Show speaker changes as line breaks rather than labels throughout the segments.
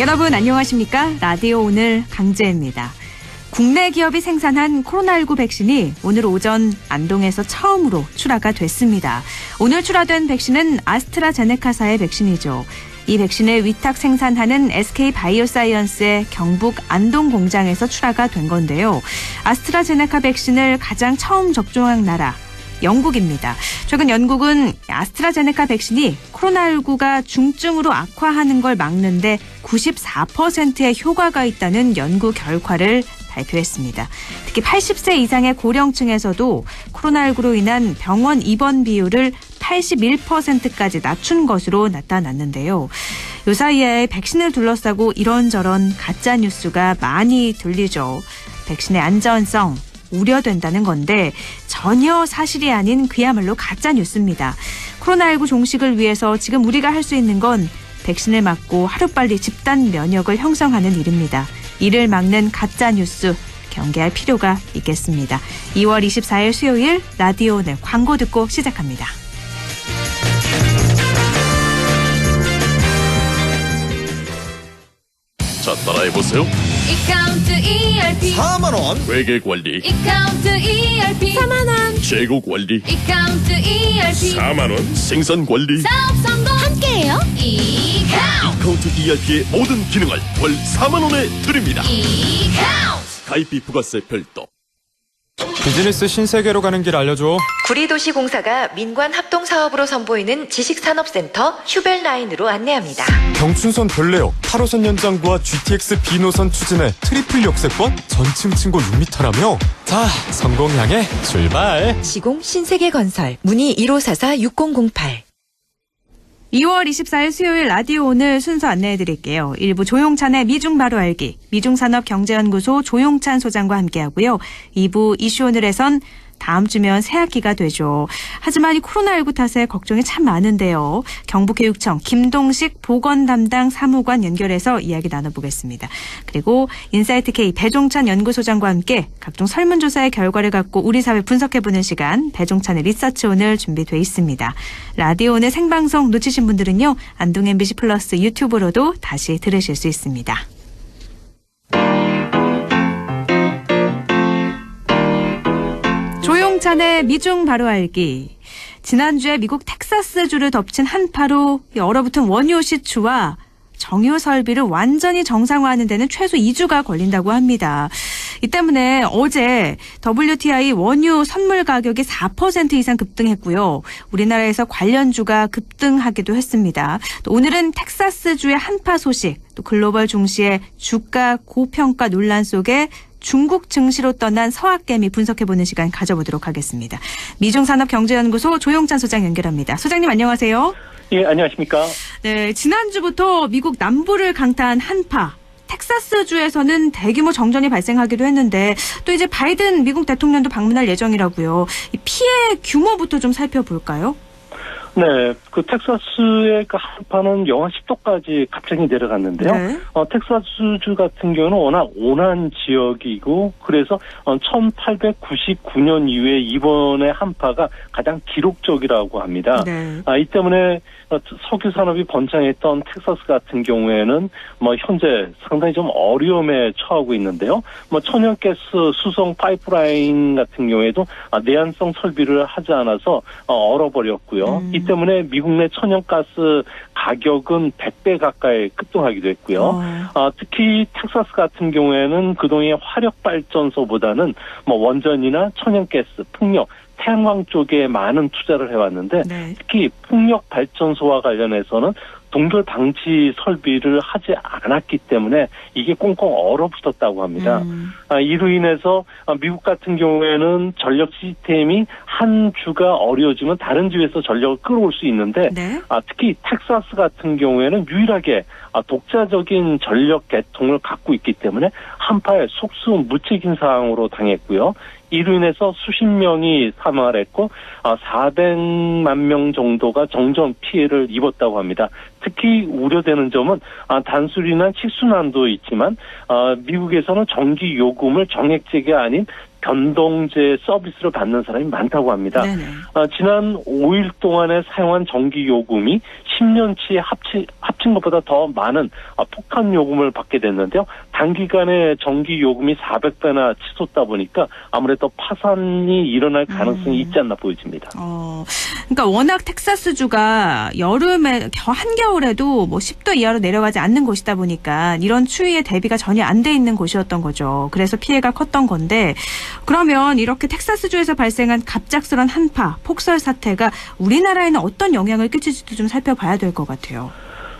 여러분 안녕하십니까? 라디오 오늘 강재입니다. 국내 기업이 생산한 코로나19 백신이 오늘 오전 안동에서 처음으로 출하가 됐습니다. 오늘 출하된 백신은 아스트라제네카사의 백신이죠. 이 백신을 위탁 생산하는 SK바이오사이언스의 경북 안동 공장에서 출하가 된 건데요. 아스트라제네카 백신을 가장 처음 접종한 나라 영국입니다. 최근 영국은 아스트라제네카 백신이 코로나19가 중증으로 악화하는 걸 막는데 94%의 효과가 있다는 연구 결과를 발표했습니다. 특히 80세 이상의 고령층에서도 코로나19로 인한 병원 입원 비율을 81%까지 낮춘 것으로 나타났는데요. 요 사이에 백신을 둘러싸고 이런저런 가짜 뉴스가 많이 들리죠. 백신의 안전성 우려된다는 건데 전혀 사실이 아닌 그야말로 가짜 뉴스입니다. 코로나19 종식을 위해서 지금 우리가 할 수 있는 건 백신을 맞고 하루빨리 집단 면역을 형성하는 일입니다. 이를 막는 가짜 뉴스 경계할 필요가 있겠습니다. 2월 24일 수요일 라디오 오늘 광고 듣고 시작합니다.
자, 따라해보세요.
이카운트 ERP
4만원 회계관리,
이카운트 ERP 4만원
재고관리,
이카운트 ERP
4만원 생산관리.
사업 성공 함께해요.
이카운트 ERP의 모든 기능을 월 4만원에 드립니다.
이카운트
가입비 부가세 별도.
비즈니스 신세계로 가는 길 알려줘.
구리도시공사가 민관합동사업으로 선보이는 지식산업센터 휴벨라인으로 안내합니다.
경춘선 별내역 8호선 연장부와 GTX B노선 추진해 트리플 역세권 전층 층고 6m라며. 자, 성공 향해 출발.
시공 신세계건설 문의 1544-6008.
2월 24일 수요일 라디오 오늘 순서 안내해드릴게요. 1부 조용찬의 미중 바로 알기, 미중산업경제연구소 조용찬 소장과 함께하고요. 2부 이슈 오늘에선 다음 주면 새학기가 되죠. 하지만 이 코로나19 탓에 걱정이 참 많은데요. 경북교육청 김동식 보건 담당 사무관 연결해서 이야기 나눠보겠습니다. 그리고 인사이트K 배종찬 연구소장과 함께 각종 설문조사의 결과를 갖고 우리 사회 분석해보는 시간 배종찬의 리서치 오늘 준비돼 있습니다. 라디오 오늘 생방송 놓치신 분들은요. 안동 MBC 플러스 유튜브로도 다시 들으실 수 있습니다. 조용찬의 미중 바로 알기. 지난주에 미국 텍사스주를 덮친 한파로 얼어붙은 원유 시추와 정유 설비를 완전히 정상화하는 데는 최소 2주가 걸린다고 합니다. 이 때문에 어제 WTI 원유 선물 가격이 4% 이상 급등했고요. 우리나라에서 관련주가 급등하기도 했습니다. 또 오늘은 텍사스주의 한파 소식, 또 글로벌 증시의 주가 고평가 논란 속에 중국 증시로 떠난 서학개미 분석해보는 시간 가져보도록 하겠습니다. 미중산업경제연구소 조용찬 소장 연결합니다. 소장님 안녕하세요.
예, 안녕하십니까.
네, 지난주부터 미국 남부를 강타한 한파. 텍사스주에서는 대규모 정전이 발생하기도 했는데 또 이제 바이든 미국 대통령도 방문할 예정이라고요. 이 피해 규모부터 좀 살펴볼까요?
네, 그 텍사스의 그 한파는 영하 10도까지 갑자기 내려갔는데요.
네.
텍사스주 같은 경우는 워낙 온화한 지역이고 그래서 1899년 이후에 이번에 한파가 가장 기록적이라고 합니다.
네.
이 때문에 석유 산업이 번창했던 텍사스 같은 경우에는 현재 상당히 좀 어려움에 처하고 있는데요. 천연가스 수송 파이프라인 같은 경우에도 내한성 설비를 하지 않아서 얼어버렸고요. 이 때문에 미국 내 천연가스 가격은 100배 가까이 급등하기도 했고요. 특히 텍사스 같은 경우에는 그동안 화력발전소보다는 원전이나 천연가스, 풍력, 태양광 쪽에 많은 투자를 해왔는데 네. 특히 풍력 발전소와 관련해서는 동결 방지 설비를 하지 않았기 때문에 이게 꽁꽁 얼어붙었다고 합니다. 이로 인해서 미국 같은 경우에는 전력 시스템이 한 주가 어려워지면 다른 주에서 전력을 끌어올 수 있는데 네. 특히 텍사스 같은 경우에는 유일하게 독자적인 전력 계통을 갖고 있기 때문에 한파에 속수무책인 상황으로 당했고요. 이로 인해서 수십 명이 사망을 했고 400만 명 정도가 정전 피해를 입었다고 합니다. 특히 우려되는 점은 단술이나 식순환도 있지만 미국에서는 전기 요금을 정액제가 아닌 변동제 서비스를 받는 사람이 많다고 합니다.
네네.
지난 5일 동안에 사용한 전기 요금이 10년치 합친 것보다 더 많은 폭탄 요금을 받게 됐는데요. 단기간에 전기 요금이 400배나 치솟다 보니까 아무래도 파산이 일어날 가능성이 있지 않나 보여집니다.
그러니까 워낙 텍사스주가 여름에 한겨울에도 뭐 10도 이하로 내려가지 않는 곳이다 보니까 이런 추위에 대비가 전혀 안 돼 있는 곳이었던 거죠. 그래서 피해가 컸던 건데 그러면 이렇게 텍사스주에서 발생한 갑작스런 한파, 폭설 사태가 우리나라에는 어떤 영향을 끼칠지도 좀 살펴봐야 될 것 같아요.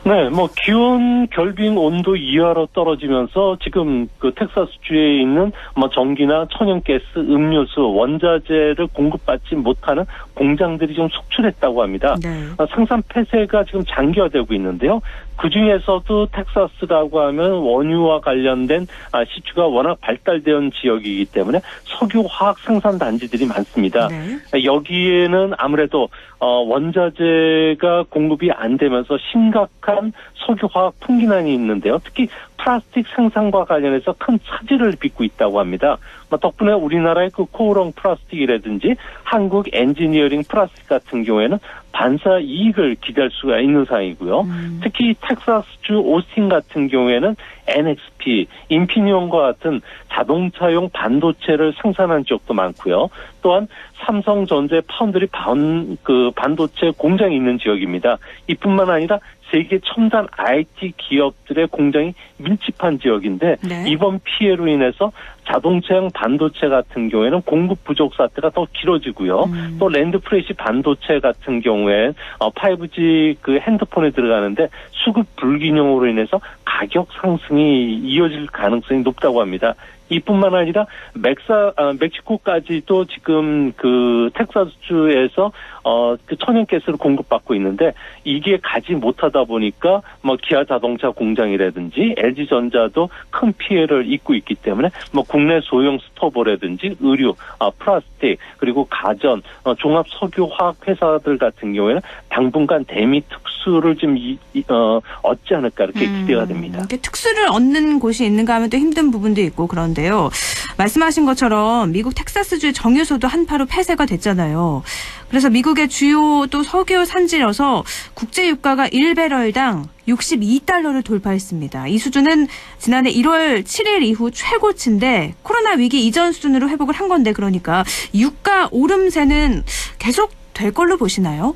네, 기온 결빙 온도 이하로 떨어지면서 지금 그 텍사스주에 있는 전기나 천연가스, 음료수, 원자재를 공급받지 못하는 공장들이 좀 속출했다고 합니다.
네.
생산 폐쇄가 지금 장기화되고 있는데요. 그 중에서도 텍사스라고 하면 원유와 관련된 시추가 워낙 발달된 지역이기 때문에 석유 화학 생산 단지들이 많습니다.
네.
여기에는 아무래도 원자재가 공급이 안 되면서 심각한 석유 화학 풍기난이 있는데요. 특히 플라스틱 생산과 관련해서 큰 차질을 빚고 있다고 합니다. 덕분에 우리나라의 그 코오롱 플라스틱이라든지 한국 엔지니어링 플라스틱 같은 경우에는 반사 이익을 기대할 수가 있는 상황이고요. 특히 텍사스주 오스틴 같은 경우에는 NXP, 인피니온과 같은 자동차용 반도체를 생산하는 지역도 많고요. 또한 삼성전자 파운드리 반도체 공장이 있는 지역입니다. 이뿐만 아니라 세계 첨단 IT 기업들의 공장이 밀집한 지역인데
네.
이번 피해로 인해서 자동차용 반도체 같은 경우에는 공급 부족 사태가 더 길어지고요. 또 랜드프레시 반도체 같은 경우에 5G 그 핸드폰에 들어가는데 수급 불균형으로 인해서 가격 상승이 이어질 가능성이 높다고 합니다. 이뿐만 아니라 멕시코까지도 지금 그 텍사스주에서 그 천연가스를 공급받고 있는데 이게 가지 못하다 보니까 기아 자동차 공장이라든지 LG전자도 큰 피해를 입고 있기 때문에 국내 소형 스토브라든지 의류, 플라스틱 그리고 가전, 종합 석유 화학 회사들 같은 경우에는 당분간 대미 특수를 좀 얻지 않을까 이렇게 기대가 됩니다.
이렇게 특수를 얻는 곳이 있는가 하면 또 힘든 부분도 있고 그런데요. 말씀하신 것처럼 미국 텍사스주의 정유소도 한파로 폐쇄가 됐잖아요. 그래서 미국의 주요 또 석유 산지라서 국제 유가가 1배럴당 62달러를 돌파했습니다. 이 수준은 지난해 1월 7일 이후 최고치인데 코로나 위기 이전 수준으로 회복을 한 건데 그러니까 유가 오름세는 계속 될 걸로 보시나요?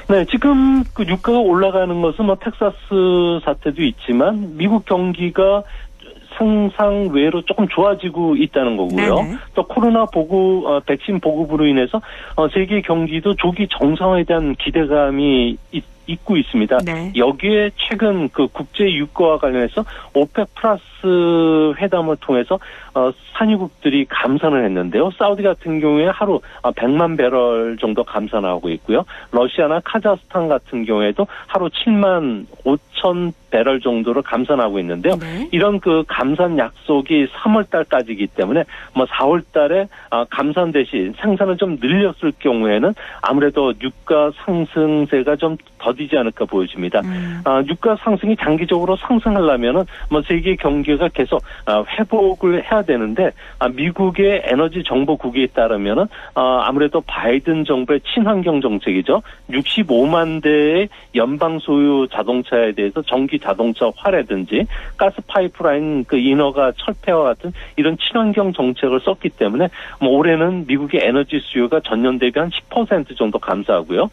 네, 지금 그 유가가 올라가는 것은 텍사스 사태도 있지만 미국 경기가 상상 외로 조금 좋아지고 있다는 거고요.
네네.
또 코로나 백신 보급으로 인해서 세계 경기도 조기 정상화에 대한 기대감이 있고 있습니다.
네.
여기에 최근 그 국제 유가와 관련해서 오펙 플러스 회담을 통해서 산유국들이 감산을 했는데요. 사우디 같은 경우에 하루 100만 배럴 정도 감산하고 있고요. 러시아나 카자흐스탄 같은 경우에도 하루 7만 5천 배럴 정도를 감산하고 있는데요.
네.
이런 그 감산 약속이 3월 달까지이기 때문에 4월 달에 감산 대신 생산을 좀 늘렸을 경우에는 아무래도 유가 상승세가 좀 더디지 않을까 보여집니다. 유가 상승이 장기적으로 상승하려면은 세계 경기가 계속 회복을 해야 되는데 미국의 에너지 정보국에 따르면은 아무래도 바이든 정부의 친환경 정책이죠. 65만 대의 연방 소유 자동차에 대해서 전기 자동차화라든지 가스 파이프라인 그 인허가 철폐와 같은 이런 친환경 정책을 썼기 때문에 올해는 미국의 에너지 수요가 전년 대비 한 10% 정도 감소하고요.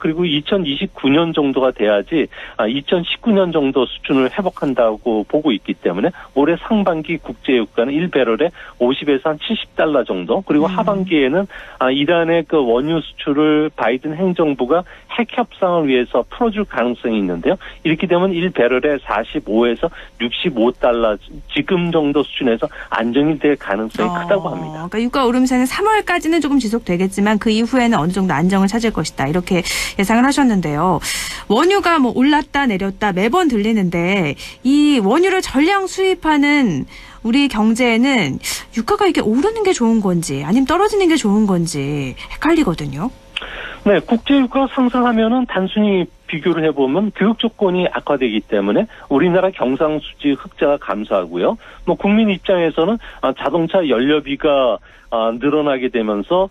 그리고 2029년 정도가 돼야지 2019년 정도 수준을 회복한다고 보고 있기 때문에 올해 상반기 국제유가는 1배럴에 50에서 한 70달러 정도 그리고 하반기에는 이란의 그 원유 수출을 바이든 행정부가 핵 협상을 위해서 풀어줄 가능성이 있는데요. 이렇게 되면 1배럴에 45에서 65달러 지금 정도 수준에서 안정이 될 가능성이 크다고 합니다.
그러니까 유가 오름세는 3월까지는 조금 지속되겠지만 그 이후에는 어느 정도 안정을 찾을 것이다. 이렇게 예상을 하셨는데요. 원유가 올랐다 내렸다 매번 들리는데 이 원유를 전량 수입하는 우리 경제에는 유가가 이게 오르는 게 좋은 건지 아니면 떨어지는 게 좋은 건지 헷갈리거든요.
네, 국제유가 상승하면은 단순히 비교를 해보면 교육 조건이 악화되기 때문에 우리나라 경상수지 흑자가 감소하고요. 뭐 국민 입장에서는 자동차 연료비가 늘어나게 되면서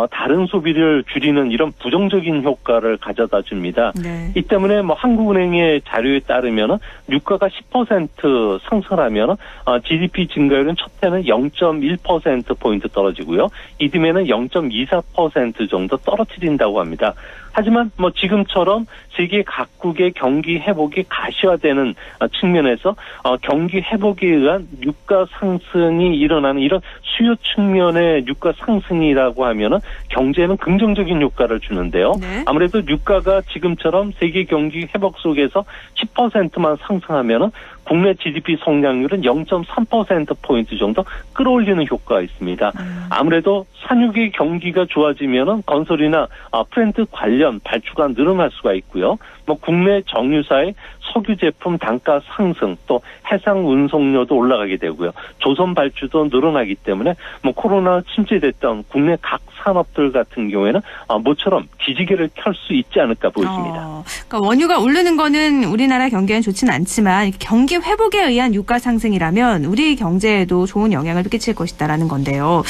다른 소비를 줄이는 이런 부정적인 효과를 가져다 줍니다.
네.
이 때문에 뭐 한국은행의 자료에 따르면 유가가 10% 상승하면 GDP 증가율은 첫 해는 0.1%포인트 떨어지고요. 이듬해는 0.24% 정도 떨어뜨린다고 합니다. 하지만 뭐 지금처럼 세계 각국의 경기 회복이 가시화되는 측면에서 경기 회복에 의한 유가 상승이 일어나는 이런 수요 측면의 유가 상승이라고 하면은 경제에는 긍정적인 효과를 주는데요.
네.
아무래도 유가가 지금처럼 세계 경기 회복 속에서 10%만 상승하면은 국내 GDP 성장률은 0.3%포인트 정도 끌어올리는 효과가 있습니다. 아무래도 산육의 경기가 좋아지면은 건설이나 프렌트 관련 발주가 늘어날 수가 있고요. 뭐 국내 정유사의 석유 제품 단가 상승 또 해상 운송료도 올라가게 되고요. 조선 발주도 늘어나기 때문에 뭐 코로나 침체됐던 국내 각 산업들 같은 경우에는 모처럼 기지개를 켤 수 있지 않을까 보여집니다.
그러니까 원유가 오르는 거는 우리나라 경기에는 좋지는 않지만 경기 회복에 의한 유가 상승이라면 우리 경제에도 좋은 영향을 끼칠 것이다라는 건데요.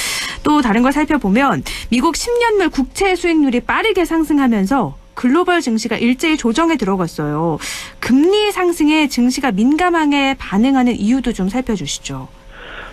또 다른 걸 살펴보면 미국 10년물 국채 수익률이 빠르게 상승하면서 글로벌 증시가 일제히 조정에 들어갔어요. 금리 상승에 증시가 민감하게 반응하는 이유도 좀 살펴주시죠.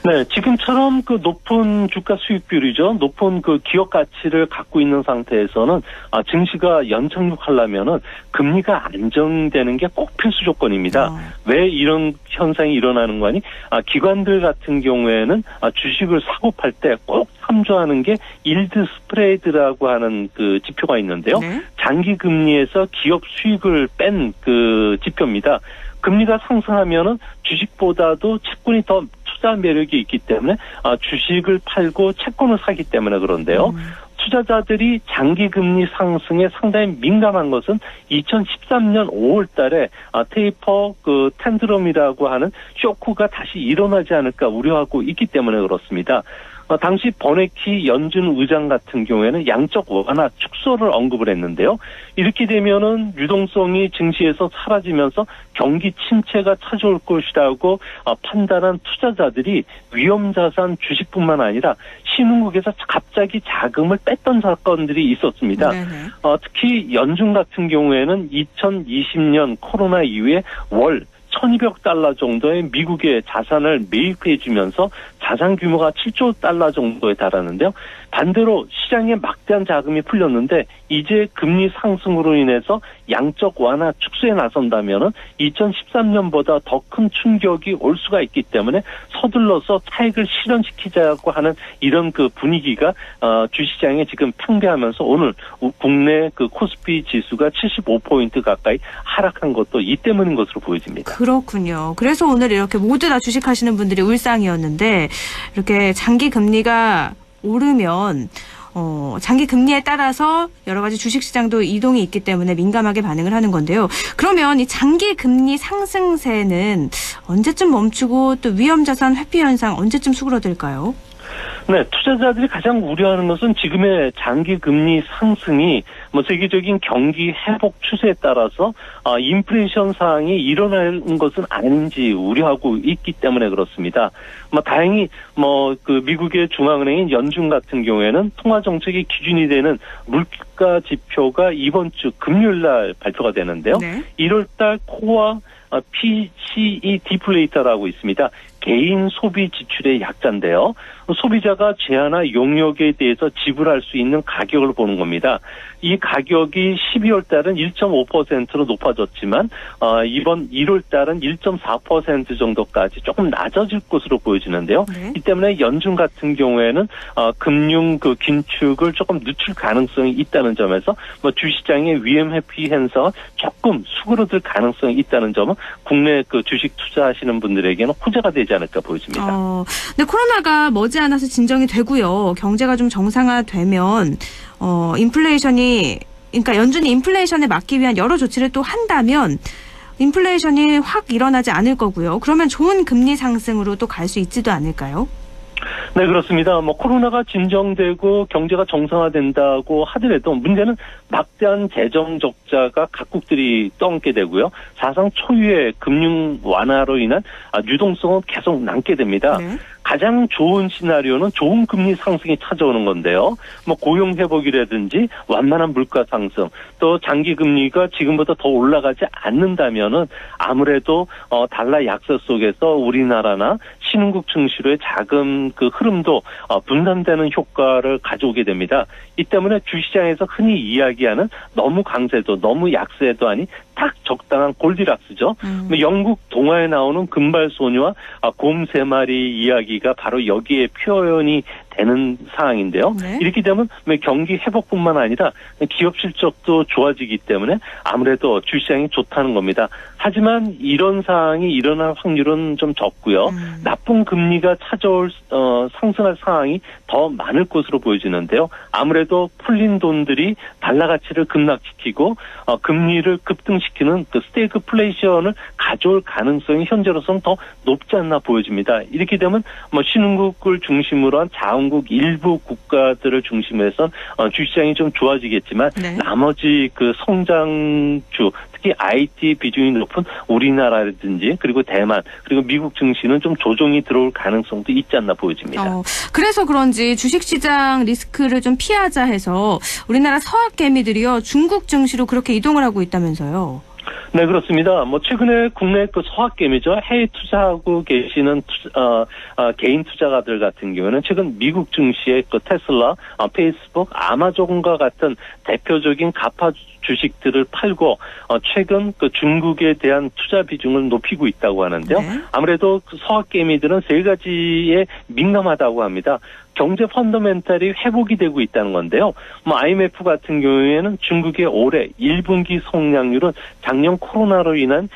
네, 지금처럼 그 높은 주가 수익 비율이죠. 높은 그 기업 가치를 갖고 있는 상태에서는 증시가 연착륙하려면은 금리가 안정되는 게 꼭 필수 조건입니다. 왜 이런 현상이 일어나는 거니? 기관들 같은 경우에는 주식을 사고 팔 때 꼭 참조하는 게 일드 스프레드라고 하는 그 지표가 있는데요.
네.
장기 금리에서 기업 수익을 뺀 그 지표입니다. 금리가 상승하면은 주식보다도 채권이 더 투자 매력이 있기 때문에 주식을 팔고 채권을 사기 때문에 그런데요. 투자자들이 장기 금리 상승에 상당히 민감한 것은 2013년 5월 달에 테이퍼 그 텐드럼이라고 하는 쇼크가 다시 일어나지 않을까 우려하고 있기 때문에 그렇습니다. 당시 버네키 연준 의장 같은 경우에는 양적 완화 축소를 언급을 했는데요. 이렇게 되면은 유동성이 증시에서 사라지면서 경기 침체가 찾아올 것이라고 판단한 투자자들이 위험자산 주식뿐만 아니라 신흥국에서 갑자기 자금을 뺐던 사건들이 있었습니다. 특히 연준 같은 경우에는 2020년 코로나 이후에 월 1,200달러 정도의 미국의 자산을 매입해 주면서 자산 규모가 7조 달러 정도에 달하는데요. 반대로 시장에 막대한 자금이 풀렸는데 이제 금리 상승으로 인해서 양적 완화 축소에 나선다면은 2013년보다 더 큰 충격이 올 수가 있기 때문에 서둘러서 차익을 실현시키자고 하는 이런 그 분위기가 주시장에 지금 팽배하면서 오늘 국내 그 코스피 지수가 75포인트 가까이 하락한 것도 이 때문인 것으로 보여집니다.
그렇군요. 그래서 오늘 이렇게 모두 다 주식하시는 분들이 울상이었는데 이렇게 장기 금리가 오르면 장기 금리에 따라서 여러 가지 주식시장도 이동이 있기 때문에 민감하게 반응을 하는 건데요. 그러면 이 장기 금리 상승세는 언제쯤 멈추고 또 위험자산 회피 현상 언제쯤 수그러들까요?
네, 투자자들이 가장 우려하는 것은 지금의 장기 금리 상승이 뭐 세계적인 경기 회복 추세에 따라서 인플레이션 사항이 일어나는 것은 아닌지 우려하고 있기 때문에 그렇습니다. 뭐 다행히 뭐 그 미국의 중앙은행인 연준 같은 경우에는 통화 정책의 기준이 되는 물가 지표가 이번 주 금요일 날 발표가 되는데요.
네.
1월 달 코어 PCE 디플레이터라고 있습니다. 개인 소비 지출의 약자인데요. 소비자가 제한화 용역에 대해서 지불할 수 있는 가격을 보는 겁니다. 이 가격이 12월 달은 1.5%로 높아졌지만 이번 1월 달은 1.4% 정도까지 조금 낮아질 것으로 보여지는데요.
네.
이 때문에 연준 같은 경우에는 금융 그 긴축을 조금 늦출 가능성이 있다는 점에서 뭐 주시장의 위험 회피 현상은 조금 수그러들 가능성이 있다는 점은 국내 그 주식 투자하시는 분들에게는 호재가 되지 않을까 보여집니다.
근데 코로나가 머지않아서 진정이 되고요. 경제가 좀 정상화되면 인플레이션이 그러니까 연준이 인플레이션에 막기 위한 여러 조치를 또 한다면 인플레이션이 확 일어나지 않을 거고요. 그러면 좋은 금리 상승으로 또 갈 수 있지도 않을까요?
네, 그렇습니다. 코로나가 진정되고 경제가 정상화된다고 하더라도 문제는 막대한 재정 적자가 각국들이 떠안게 되고요. 사상 초유의 금융 완화로 인한 유동성은 계속 남게 됩니다.
네.
가장 좋은 시나리오는 좋은 금리 상승이 찾아오는 건데요. 고용 회복이라든지 완만한 물가 상승, 또 장기 금리가 지금보다 더 올라가지 않는다면은 아무래도 달러 약세 속에서 우리나라나 신흥국 증시로의 자금 그 흐름도 분산되는 효과를 가져오게 됩니다. 이 때문에 주시장에서 흔히 이야기하는 너무 강세도 너무 약세도 아닌 딱 적당한 골디락스죠. 영국 동화에 나오는 금발소녀와 곰 3마리 이야기가 바로 여기에 표현이 되는 상황인데요.
네.
이렇게 되면 경기 회복뿐만 아니라 기업 실적도 좋아지기 때문에 아무래도 주시장이 좋다는 겁니다. 하지만 이런 상황이 일어날 확률은 좀 적고요. 나쁜 금리가 찾아올 상승할 상황이 더 많을 것으로 보여지는데요. 아무래도 풀린 돈들이 달러 가치를 급락시키고 금리를 급등시키는 그 스태그플레이션을 가져올 가능성이 현재로서는 더 높지 않나 보여집니다. 이렇게 되면 신흥국을 중심으로 한 자원국 일부 국가들을 중심으로 해서 주시장이 좀 좋아지겠지만
네.
나머지 그 성장주 특히 IT 비중이 높은 우리나라라든지 그리고 대만 그리고 미국 증시는 좀 조정이 들어올 가능성도 있지 않나 보여집니다.
그래서 그런지 주식시장 리스크를 좀 피하자 해서 우리나라 서학 개미들이요 중국 증시로 그렇게 이동을 하고 있다면서요.
네, 그렇습니다. 최근에 국내 그 서학개미죠. 해외 투자하고 계시는 개인 투자가들 같은 경우는 최근 미국 증시의 그 테슬라, 페이스북, 아마존과 같은 대표적인 가파 주식들을 팔고 최근 그 중국에 대한 투자 비중을 높이고 있다고 하는데요.
네.
아무래도 그 서학개미들은 3가지에 민감하다고 합니다. 경제 펀더멘탈이 회복이 되고 있다는 건데요. IMF 같은 경우에는 중국의 올해 1분기 성장률은 작년 코로나로 인한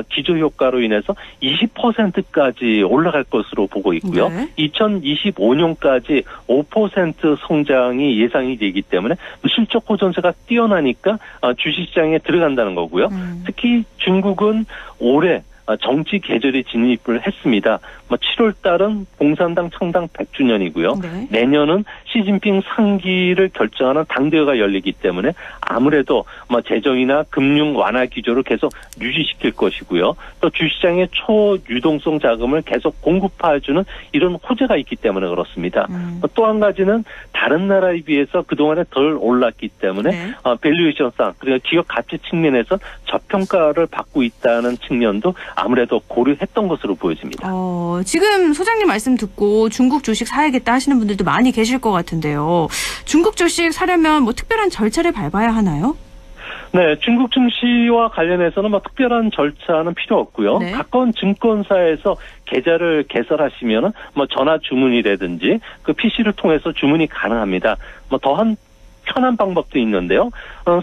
기저효과로 인해서 20%까지 올라갈 것으로 보고 있고요.
네.
2025년까지 5% 성장이 예상이 되기 때문에 실적 호전세가 뛰어나니까 주식시장에 들어간다는 거고요. 특히 중국은 올해 정치 계절에 진입을 했습니다. 7월 달은 공산당 창당 100주년이고요.
네.
내년은 시진핑 상기를 결정하는 당대회가 열리기 때문에 아무래도 재정이나 금융 완화 기조를 계속 유지시킬 것이고요. 또 주시장의 초유동성 자금을 계속 공급해주는 이런 호재가 있기 때문에 그렇습니다. 또 한 가지는 다른 나라에 비해서 그동안에 덜 올랐기 때문에
네.
밸류에이션상 그리고 기업 가치 측면에서 저평가를 받고 있다는 측면도 아무래도 고려했던 것으로 보여집니다.
지금 소장님 말씀 듣고 중국 주식 사야겠다 하시는 분들도 많이 계실 것 같은데요. 중국 주식 사려면 특별한 절차를 밟아야 하나요?
네, 중국 증시와 관련해서는 특별한 절차는 필요 없고요.
네.
가까운 증권사에서 계좌를 개설하시면은 전화 주문이라든지 그 PC를 통해서 주문이 가능합니다. 더한 편한 방법도 있는데요.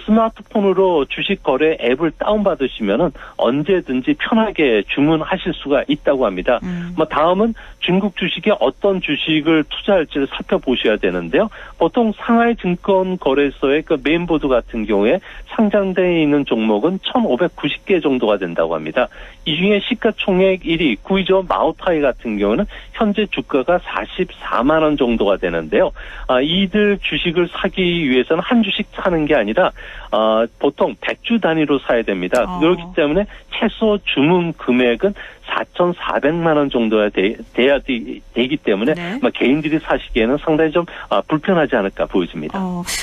스마트폰으로 주식 거래 앱을 다운받으시면은 언제든지 편하게 주문하실 수가 있다고 합니다. 다음은 중국 주식에 어떤 주식을 투자할지를 살펴보셔야 되는데요. 보통 상하이 증권거래소의 그 메인보드 같은 경우에 상장되어 있는 종목은 1,590개 정도가 된다고 합니다. 이 중에 시가총액 1위 구이저 마오타이 같은 경우는 현재 주가가 44만 원 정도가 되는데요. 이들 주식을 사기 위해서는 한 주식 사는 게 아니라 보통 100주 단위로 사야 됩니다. 그렇기 때문에 최소 주문 금액은 4,400만 원 정도가 돼야 되기 때문에
네.
개인들이 사시기에는 상당히 좀 불편하지 않을까 보여집니다.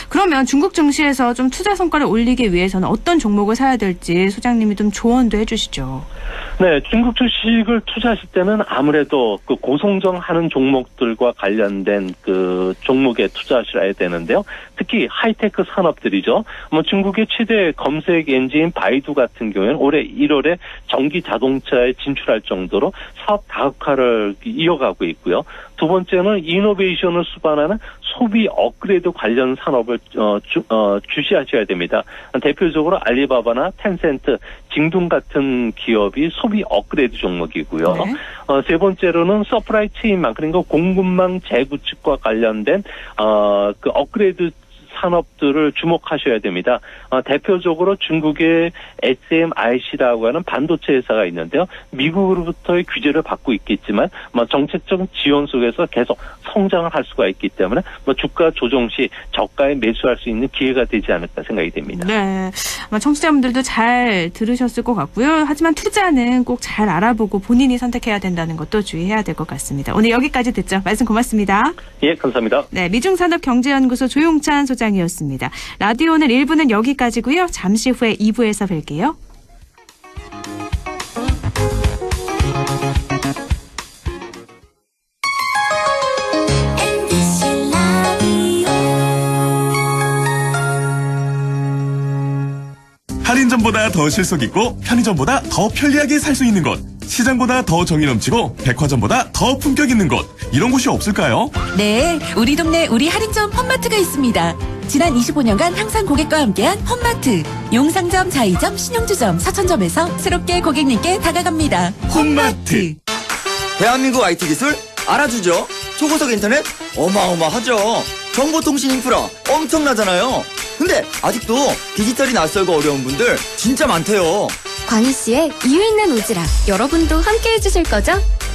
그러면 중국 증시에서 좀 투자 성과를 올리기 위해서는 어떤 종목을 사야 될지 소장님이 좀 조언도 해주시죠.
네, 중국 주식을 투자하실 때는 아무래도 그 고성장하는 종목들과 관련된 그 종목에 투자하셔야 되는데요. 특히 하이테크 산업들이죠. 중국의 최대 검색 엔진 바이두 같은 경우에는 올해 1월에 전기 자동차에 진출할 정도로 사업 다각화를 이어가고 있고요. 두 번째는 이노베이션을 수반하는 소비 업그레이드 관련 산업을 주시하셔야 됩니다. 대표적으로 알리바바나 텐센트, 징둥 같은 기업이 소비 업그레이드 종목이고요.
네.
세 번째로는 서프라이 체인망 그러니까 공급망 재구축과 관련된 그 업그레이드 산업들을 주목하셔야 됩니다. 대표적으로 중국의 SMIC라고 하는 반도체 회사가 있는데요. 미국으로부터의 규제를 받고 있겠지만 정책적 지원 속에서 계속 성장을 할 수가 있기 때문에 주가 조정 시 저가에 매수할 수 있는 기회가 되지 않을까 생각이 됩니다.
네. 아마 청취자분들도 잘 들으셨을 것 같고요. 하지만 투자는 꼭 잘 알아보고 본인이 선택해야 된다는 것도 주의해야 될 것 같습니다. 오늘 여기까지 듣죠. 말씀 고맙습니다.
예, 감사합니다.
네, 미중산업경제연구소 조용찬 소장이었습니다. 라디오 오늘 1부는 여기까지고요. 잠시 후에 2부에서 뵐게요.
할인점보다 더 실속 있고 편의점보다 더 편리하게 살 수 있는 곳, 시장보다 더 정이 넘치고 백화점보다 더 품격 있는 곳, 이런 곳이 없을까요?
네, 우리 동네 우리 할인점 펀마트가 있습니다. 지난 25년간 항상 고객과 함께한 펀마트. 용상점, 자이점, 신용주점, 서천점에서 새롭게 고객님께 다가갑니다.
홈마트.
대한민국 IT 기술 알아주죠. 초고속 인터넷 어마어마하죠. 정보통신 인프라 엄청나잖아요. 근데 아직도 디지털이 낯설고 어려운 분들 진짜 많대요.
광희 씨의 이유 있는 오지랖 여러분도 함께 해주실 거죠?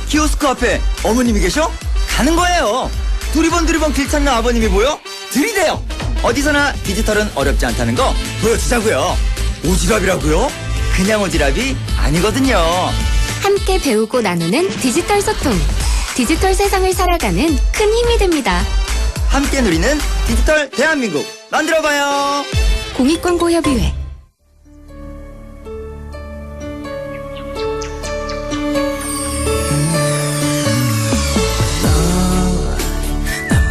키오스크 앞에 어머님이 계셔? 가는 거예요. 두리번 길 찾는 아버님이 보여? 들이대요. 어디서나 디지털은 어렵지 않다는 거 보여주자고요. 오지랖이라고요? 그냥 오지랖이 아니거든요.
함께 배우고 나누는 디지털 소통. 디지털 세상을 살아가는 큰 힘이 됩니다.
함께 누리는 디지털 대한민국 만들어봐요.
공익광고협의회.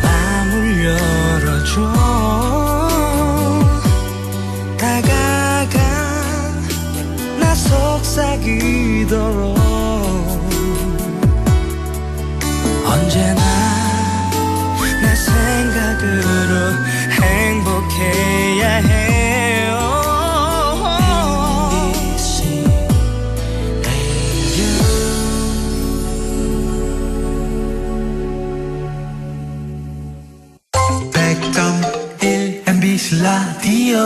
마음을 열어줘. 다가가 나 속삭이도록 언제나 내 생각으로 행복해야 해요. MBC MBC 라디오.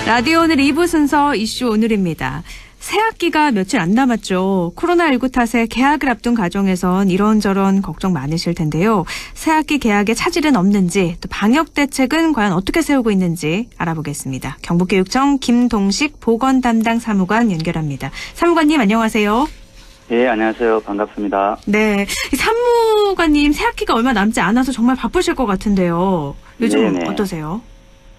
라디오 오늘 2부 순서 이슈 오늘입니다. 새학기가 며칠 안 남았죠. 코로나19 탓에 개학을 앞둔 가정에선 이런저런 걱정 많으실 텐데요. 새학기 개학에 차질은 없는지, 또 방역 대책은 과연 어떻게 세우고 있는지 알아보겠습니다. 경북교육청 김동식 보건 담당 사무관 연결합니다. 사무관님 안녕하세요.
예, 안녕하세요. 반갑습니다.
네, 사무관님 새학기가 얼마 남지 않아서 정말 바쁘실 것 같은데요. 요즘
네네.
어떠세요?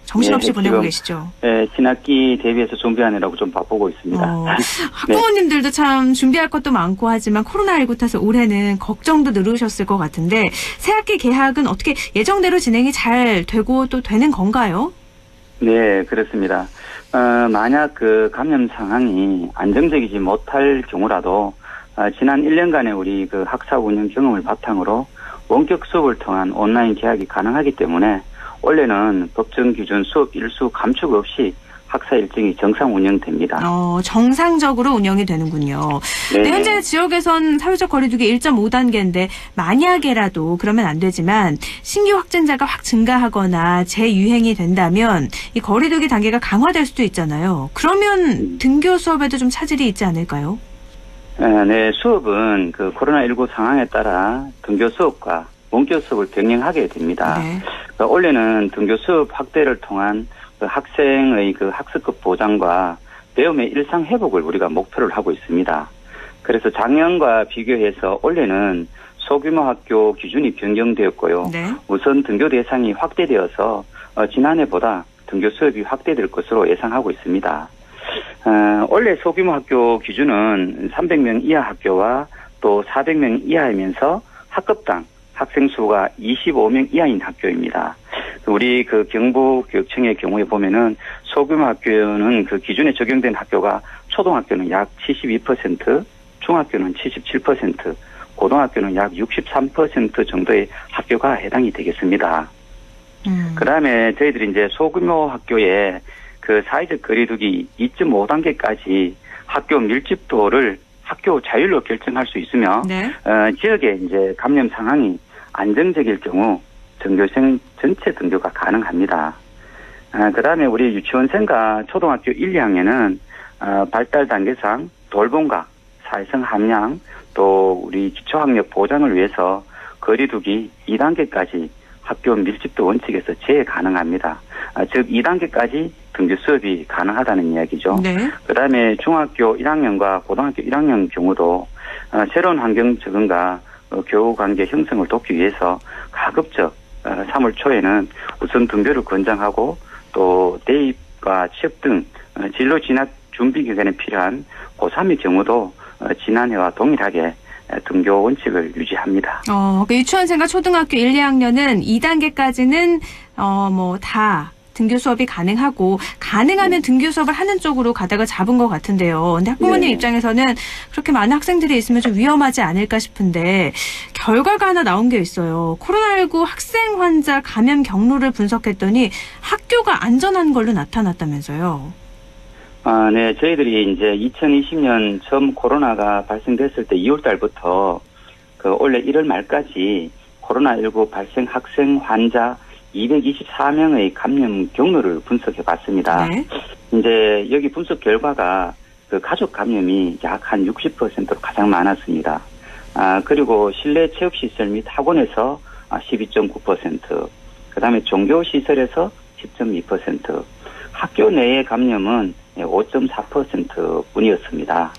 정신없이 보내고
지금,
계시죠?
네, 신학기 대비해서 준비하느라고 좀 바쁘고 있습니다.
학부모님들도 참 준비할 것도 많고 하지만 코로나19 탓에 올해는 걱정도 늘으셨을 것 같은데 새학기 개학은 어떻게 예정대로 진행이 잘 되고 또 되는 건가요?
네, 그렇습니다. 만약 그 감염 상황이 안정적이지 못할 경우라도 지난 1년간의 우리 그 학사 운영 경험을 바탕으로 원격 수업을 통한 온라인 개학이 가능하기 때문에 원래는 법정 기준 수업 일수 감축 없이 학사 일정이 정상 운영됩니다.
정상적으로 운영이 되는군요.
네,
현재 지역에선 사회적 거리두기 1.5단계인데 만약에라도 그러면 안 되지만 신규 확진자가 확 증가하거나 재유행이 된다면 이 거리두기 단계가 강화될 수도 있잖아요. 그러면 등교 수업에도 좀 차질이 있지 않을까요?
네, 수업은 그 코로나19 상황에 따라 등교 수업과 원격 수업을 병행하게 됩니다.
네.
그러니까 올해는 등교 수업 확대를 통한 그 학생의 그 학습급 보장과 배움의 일상 회복을 우리가 목표를 하고 있습니다. 그래서 작년과 비교해서 올해는 소규모 학교 기준이 변경되었고요.
네.
우선 등교 대상이 확대되어서 지난해보다 등교 수업이 확대될 것으로 예상하고 있습니다. 원래 소규모 학교 기준은 300명 이하 학교와 또 400명 이하이면서 학급당 학생 수가 25명 이하인 학교입니다. 우리 그 경북교육청의 경우에 보면은 소규모 학교는 그 기준에 적용된 학교가 초등학교는 약 72%, 중학교는 77%, 고등학교는 약 63% 정도의 학교가 해당이 되겠습니다. 그다음에 저희들이 이제 소규모 학교에 그 사회적 거리두기 2.5단계까지 학교 밀집도를 학교 자율로 결정할 수 있으며
네.
지역의 이제 감염 상황이 안정적일 경우 등교생 전체 등교가 가능합니다. 그다음에 우리 유치원생과 초등학교 1, 2학년은 발달 단계상 돌봄과 사회성 함량 또 우리 기초학력 보장을 위해서 거리두기 2단계까지 학교 밀집도 원칙에서 제외 가능합니다. 즉 2단계까지 등교 수업이 가능하다는 이야기죠.
네.
그다음에 중학교 1학년과 고등학교 1학년 경우도 새로운 환경 적응과 교우 관계 형성을 돕기 위해서 가급적 3월 초에는 우선 등교를 권장하고 또 대입과 취업 등 진로 진학 준비 기간에 필요한 고3의 경우도 지난해와 동일하게 등교 원칙을 유지합니다.
그러니까 유치원생과 초등학교 1, 2학년은 2단계까지는 다 등교 수업이 가능하고 가능하면 등교 수업을 하는 쪽으로 가다가 잡은 것 같은데요. 근데 학부모님 입장에서는 그렇게 많은 학생들이 있으면 좀 위험하지 않을까 싶은데 결과가 하나 나온 게 있어요. 코로나19 학생 환자 감염 경로를 분석했더니 학교가 안전한 걸로 나타났다면서요.
네, 저희들이 이제 2020년 처음 코로나가 발생됐을 때 2월 달부터 올해 1월 말까지 코로나19 발생 학생 환자 224명의 감염 경로를 분석해 봤습니다.
네.
이제 여기 분석 결과가 가족 감염이 약 한 60%로 가장 많았습니다. 그리고 실내 체육시설 및 학원에서 12.9%, 그 다음에 종교시설에서 10.2%, 학교 내의 감염은 5.4% 뿐이었습니다.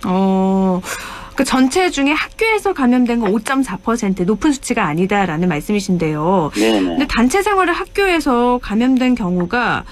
그 전체 중에 학교에서 감염된 건 5.4% 높은 수치가 아니다라는 말씀이신데요.
네네.
근데 단체 생활을 학교에서 감염된 경우가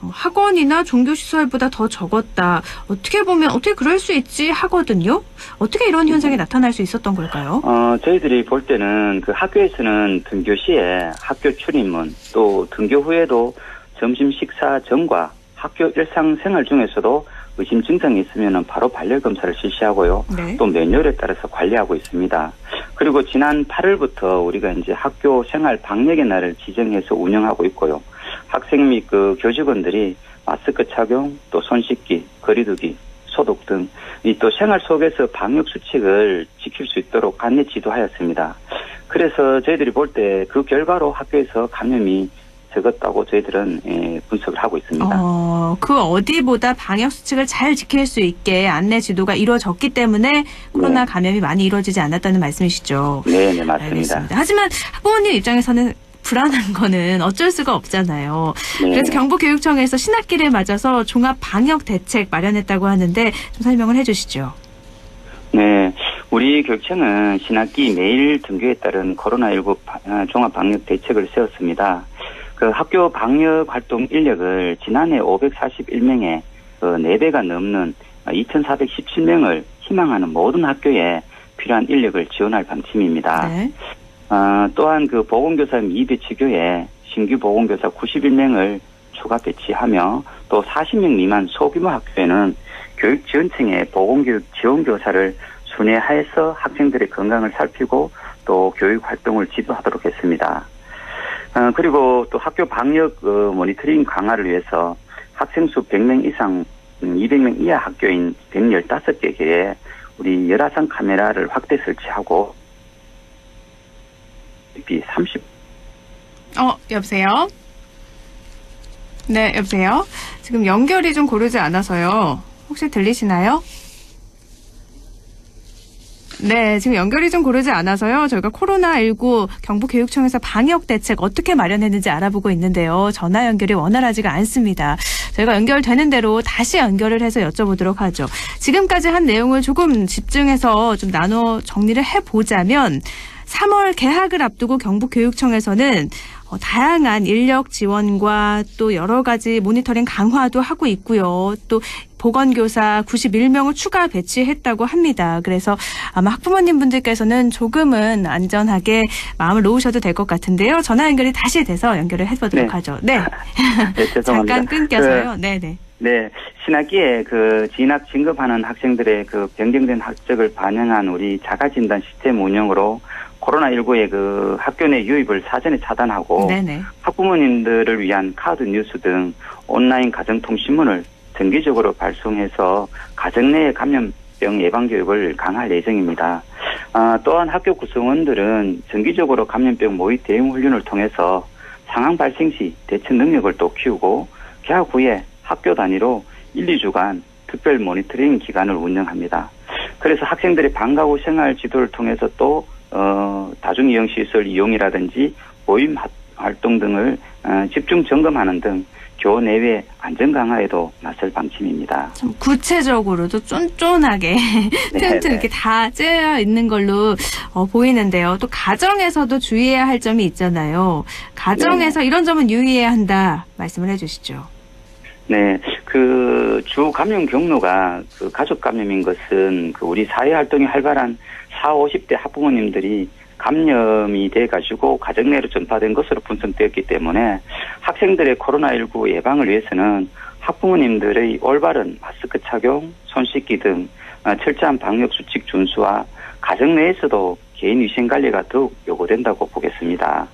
학원이나 종교시설보다 더 적었다. 어떻게 보면 어떻게 그럴 수 있지 하거든요. 어떻게 이런 현상이 나타날 수 있었던 걸까요?
저희들이 볼 때는 학교에서는 등교 시에 학교 출입문 또 등교 후에도 점심 식사 전과 학교 일상생활 중에서도 의심 증상이 있으면 바로 발열 검사를 실시하고요.
네.
또 매뉴얼에 따라서 관리하고 있습니다. 그리고 지난 8월부터 우리가 이제 학교 생활 방역의 날을 지정해서 운영하고 있고요. 학생 및 교직원들이 마스크 착용, 또 손 씻기, 거리두기, 소독 등 또 생활 속에서 방역 수칙을 지킬 수 있도록 안내 지도하였습니다. 그래서 저희들이 볼 때 그 결과로 학교에서 감염이 적었다고 저희들은 분석을 하고 있습니다.
그 어디보다 방역 수칙을 잘 지킬 수 있게 안내 지도가 이루어졌기 때문에 코로나 감염이 많이 이루어지지 않았다는 말씀이시죠?
네, 맞습니다.
알겠습니다. 하지만 학부모님 입장에서는 불안한 거는 어쩔 수가 없잖아요.
네.
그래서 경북교육청에서 신학기를 맞아서 종합 방역 대책 마련했다고 하는데 좀 설명을 해주시죠.
네, 우리 교육청은 신학기 매일 등교에 따른 코로나19 종합 방역 대책을 세웠습니다. 학교 방역 활동 인력을 지난해 541명에 4배가 넘는 2,417명을 희망하는 모든 학교에 필요한 인력을 지원할 방침입니다.
네.
또한 보건교사 미배치교에 신규 보건교사 91명을 추가 배치하며 또 40명 미만 소규모 학교에는 교육지원청의 보건교육 지원교사를 순회하여서 학생들의 건강을 살피고 또 교육활동을 지도하도록 했습니다. 그리고 또 학교 방역 모니터링 강화를 위해서 학생 수 100명 이상 200명 이하 학교인 115개에 우리 열화상 카메라를 확대 설치하고 30.
여보세요? 네, 여보세요? 지금 연결이 좀 고르지 않아서요. 혹시 들리시나요? 네, 지금 연결이 좀 고르지 않아서요. 저희가 코로나19 경북교육청에서 방역 대책 어떻게 마련했는지 알아보고 있는데요. 전화 연결이 원활하지가 않습니다. 저희가 연결되는 대로 다시 연결을 해서 여쭤보도록 하죠. 지금까지 한 내용을 조금 집중해서 좀 나눠 정리를 해보자면 3월 개학을 앞두고 경북교육청에서는 다양한 인력 지원과 또 여러 가지 모니터링 강화도 하고 있고요. 또 보건교사 91명을 추가 배치했다고 합니다. 그래서 아마 학부모님 분들께서는 조금은 안전하게 마음을 놓으셔도 될 것 같은데요. 전화 연결이 다시 돼서 연결을 해보도록 하죠. 네.
네, 죄송합니다.
잠깐 끊겨서요. 네네.
네, 신학기에 진학 진급하는 학생들의 변경된 학적을 반영한 우리 자가진단 시스템 운영으로 코로나19의 학교 내 유입을 사전에 차단하고
네네.
학부모님들을 위한 카드 뉴스 등 온라인 가정통신문을 정기적으로 발송해서 가정 내의 감염 감염병 예방 교육을 강화할 예정입니다. 또한 학교 구성원들은 정기적으로 감염병 모의 대응 훈련을 통해서 상황 발생 시 대처 능력을 또 키우고 개학 후에 학교 단위로 1, 2주간 특별 모니터링 기간을 운영합니다. 그래서 학생들의 방과 후 생활 지도를 통해서 또 다중이용시설 이용이라든지 모임 활동 등을 집중 점검하는 등 교원 내외 안전 강화에도 나설 방침입니다.
참 구체적으로도 쫀쫀하게 튼튼 이렇게 다 째여 있는 걸로 보이는데요. 또 가정에서도 주의해야 할 점이 있잖아요. 가정에서 이런 점은 유의해야 한다 말씀을 해주시죠.
네, 그 주 감염 경로가 그 가족 감염인 것은 그 우리 사회 활동이 활발한 40, 50대 학부모님들이 감염이 돼가지고 가정 내로 전파된 것으로 분석되었기 때문에 학생들의 코로나19 예방을 위해서는 학부모님들의 올바른 마스크 착용, 손 씻기 등 철저한 방역 수칙 준수와 가정 내에서도 개인 위생 관리가 더욱 요구된다고 보겠습니다.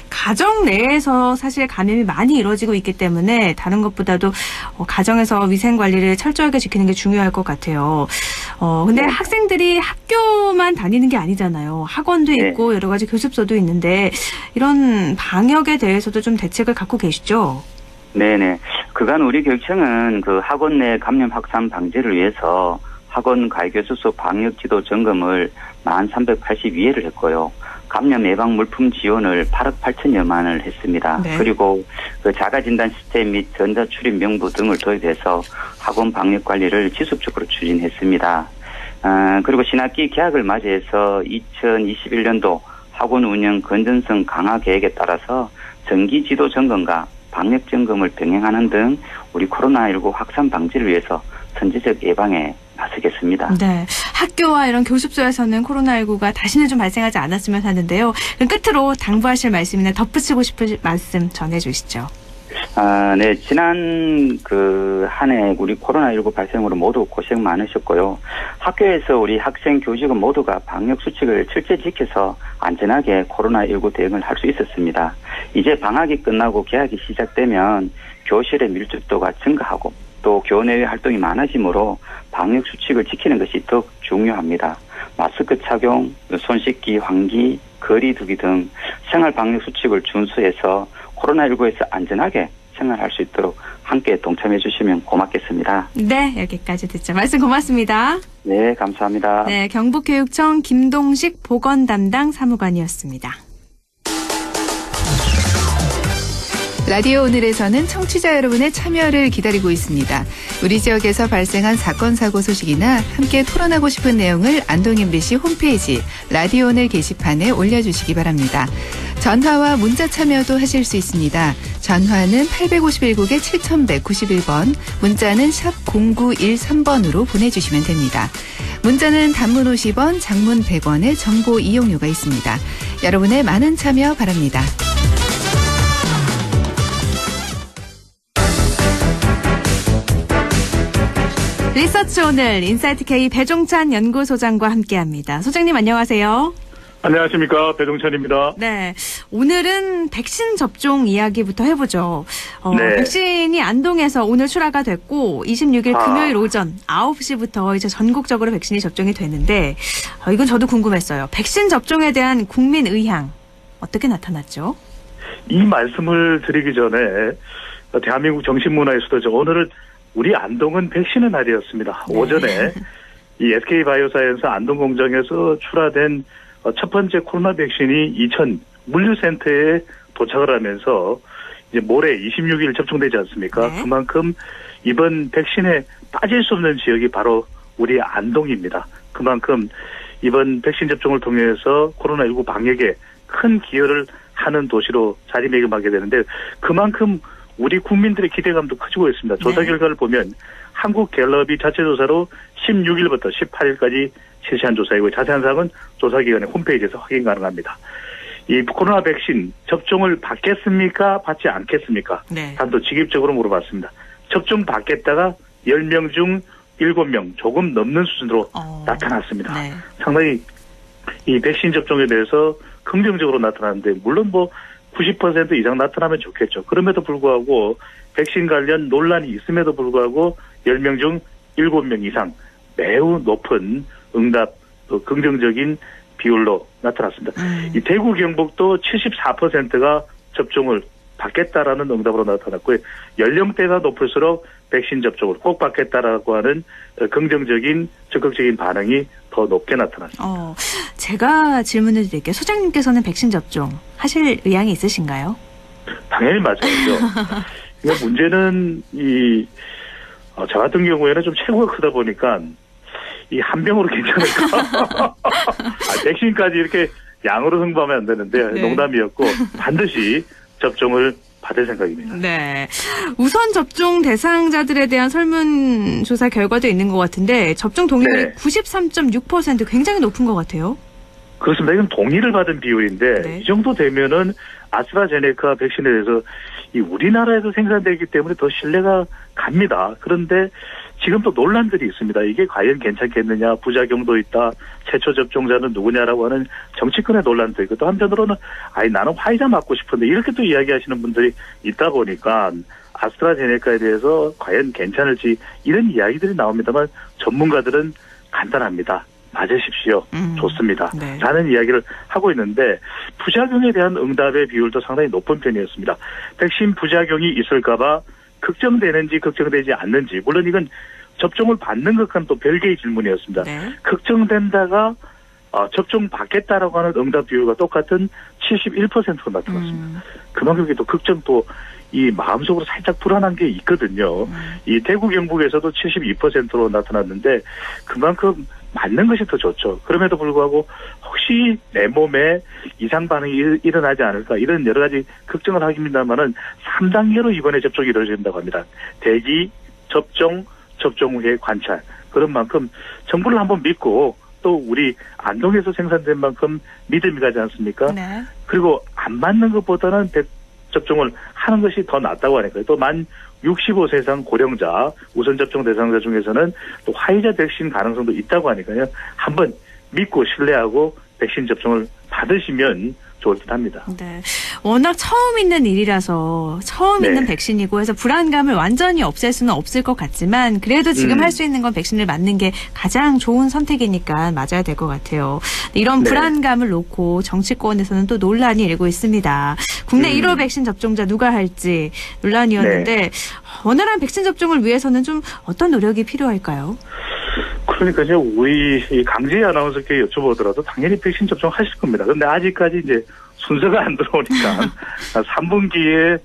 가정 내에서 사실 감염이 많이 이루어지고 있기 때문에 다른 것보다도 가정에서 위생 관리를 철저하게 지키는 게 중요할 것 같아요. 근데 학생들이 학교만 다니는 게 아니잖아요. 학원도 있고 여러 가지 교습소도 있는데 이런 방역에 대해서도 좀 대책을 갖고 계시죠?
네네. 그간 우리 교육청은 그 학원 내 감염 확산 방지를 위해서 학원 가외교습소 방역 지도 점검을 1382회를 했고요. 감염 예방 물품 지원을 8억 8천여만을 했습니다.
네.
그리고 그 자가진단 시스템 및 전자출입 명부 등을 도입해서 학원 방역 관리를 지속적으로 추진했습니다. 그리고 신학기 개학을 맞이해서 2021년도 학원 운영 건전성 강화 계획에 따라서 정기 지도 점검과 방역 점검을 병행하는 등 우리 코로나19 확산 방지를 위해서 선제적 예방에 나서겠습니다.
네, 학교와 이런 교습소에서는 코로나19가 다시는 좀 발생하지 않았으면 하는데요. 그럼 끝으로 당부하실 말씀이나 덧붙이고 싶으신 말씀 전해주시죠.
네, 지난 한 해 우리 코로나19 발생으로 모두 고생 많으셨고요. 학교에서 우리 학생, 교직원 모두가 방역 수칙을 철저히 지켜서 안전하게 코로나19 대응을 할 수 있었습니다. 이제 방학이 끝나고 개학이 시작되면 교실의 밀집도가 증가하고 또 교내외 활동이 많아지므로 방역 수칙을 지키는 것이 더욱 중요합니다. 마스크 착용, 손 씻기, 환기, 거리 두기 등 생활 방역 수칙을 준수해서 코로나19에서 안전하게 생활할 수 있도록 함께 동참해 주시면 고맙겠습니다.
네, 여기까지 듣죠. 말씀 고맙습니다.
네, 감사합니다.
네, 경북교육청 김동식 보건 담당 사무관이었습니다.
라디오 오늘에서는 청취자 여러분의 참여를 기다리고 있습니다. 우리 지역에서 발생한 사건, 사고 소식이나 함께 토론하고 싶은 내용을 안동 MBC 홈페이지 라디오 오늘 게시판에 올려주시기 바랍니다. 전화와 문자 참여도 하실 수 있습니다. 전화는 851국에 7191번, 문자는 샵 0913번으로 보내주시면 됩니다. 문자는 단문 50원, 장문 100원의 정보 이용료가 있습니다. 여러분의 많은 참여 바랍니다.
리서치 오늘 인사이트 K 배종찬 연구소장과 함께합니다. 소장님 안녕하세요.
안녕하십니까, 배종찬입니다.
네, 오늘은 백신 접종 이야기부터 해보죠.
네.
백신이 안동에서 오늘 출하가 됐고 26일 금요일 오전 9시부터 이제 전국적으로 백신이 접종이 되는데 이건 저도 궁금했어요. 백신 접종에 대한 국민 의향 어떻게 나타났죠?
이 말씀을 드리기 전에 대한민국 정신문화에서도 오늘은 우리 안동은 백신의 날이었습니다.
네.
오전에 이 SK바이오사이언스 안동공장에서 출하된 첫 번째 코로나 백신이 이천 물류센터에 도착을 하면서 이제 모레 26일 접종되지 않습니까?
네.
그만큼 이번 백신에 빠질 수 없는 지역이 바로 우리 안동입니다. 그만큼 이번 백신 접종을 통해서 코로나19 방역에 큰 기여를 하는 도시로 자리매김하게 되는데 그만큼 우리 국민들의 기대감도 커지고 있습니다. 조사 결과를 보면 한국갤럽이 자체 조사로 16일부터 18일까지 실시한 조사이고 자세한 사항은 조사기관의 홈페이지에서 확인 가능합니다. 이 코로나 백신 접종을 받겠습니까? 받지 않겠습니까?
네.
단도 직입적으로 물어봤습니다. 접종 받겠다가 10명 중 7명 조금 넘는 수준으로 나타났습니다.
네.
상당히 이 백신 접종에 대해서 긍정적으로 나타나는데 물론 90% 이상 나타나면 좋겠죠. 그럼에도 불구하고 백신 관련 논란이 있음에도 불구하고 10명 중 7명 이상 매우 높은 응답, 또 긍정적인 비율로 나타났습니다. 이 대구 경북도 74%가 접종을 받겠다라는 응답으로 나타났고요. 연령대가 높을수록 백신 접종을 꼭 받겠다라고 하는 긍정적인 적극적인 반응이 더 높게 나타났습니다.
제가 질문을 드릴게요. 소장님께서는 백신 접종 하실 의향이 있으신가요?
당연히 맞아야죠. 그러니까 문제는 저 같은 경우에는 좀 체구가 크다 보니까 이 한 병으로 괜찮을까? 백신까지 이렇게 양으로 승부하면 안 되는데
네.
농담이었고 반드시 접종을 받을 생각입니다.
네. 우선 접종 대상자들에 대한 설문조사 결과도 있는 것 같은데 접종 동의율이
네.
93.6% 굉장히 높은 것 같아요.
그렇습니다. 이건 동의를 받은 비율인데
네.
이 정도 되면은 아스트라제네카 백신에 대해서 이 우리나라에서 생산되기 때문에 더 신뢰가 갑니다. 그런데 지금 또 논란들이 있습니다. 이게 과연 괜찮겠느냐, 부작용도 있다, 최초 접종자는 누구냐라고 하는 정치권의 논란도 있고 또 한편으로는 나는 화이자 맞고 싶은데 이렇게 또 이야기하시는 분들이 있다 보니까 아스트라제네카에 대해서 과연 괜찮을지 이런 이야기들이 나옵니다만 전문가들은 간단합니다. 맞으십시오. 좋습니다.
네.
라는 이야기를 하고 있는데 부작용에 대한 응답의 비율도 상당히 높은 편이었습니다. 백신 부작용이 있을까 봐 걱정되는지 걱정되지 않는지 물론 이건 접종을 받는 것과는 또 별개의 질문이었습니다.
네.
걱정된다가 접종 받겠다라고 하는 응답 비율과 똑같은 71%로 나타났습니다. 그만큼 또 걱정도 이 마음속으로 살짝 불안한 게 있거든요. 이 대구 경북에서도 72%로 나타났는데 그만큼 맞는 것이 더 좋죠. 그럼에도 불구하고 혹시 내 몸에 이상 반응이 일어나지 않을까 이런 여러 가지 걱정을 하깁니다만은 3단계로 이번에 접종이 이루어진다고 합니다. 대기, 접종, 접종 후에 관찰. 그런 만큼 정부를 한번 믿고 또 우리 안동에서 생산된 만큼 믿음이 가지 않습니까?
네.
그리고 안 맞는 것보다는 접종을 하는 것이 더 낫다고 하니까요. 또 만 65세 이상 고령자 우선 접종 대상자 중에서는 또 화이자 백신 가능성도 있다고 하니까요. 한번 믿고 신뢰하고 백신 접종을 받으시면 좋을 듯 합니다.
네. 워낙 처음 있는 일이라서 처음 있는 백신이고 해서 불안감을 완전히 없앨 수는 없을 것 같지만 그래도 지금 할 수 있는 건 백신을 맞는 게 가장 좋은 선택이니까 맞아야 될 것 같아요. 이런 불안감을 놓고 정치권에서는 또 논란이 일고 있습니다. 국내 1호 백신 접종자 누가 할지 논란이었는데 원활한 백신 접종을 위해서는 좀 어떤 노력이 필요할까요?
그러니까요, 우리 강재희 아나운서께 여쭤보더라도 당연히 백신 접종하실 겁니다. 그런데 아직까지 이제 순서가 안 들어오니까 3분기에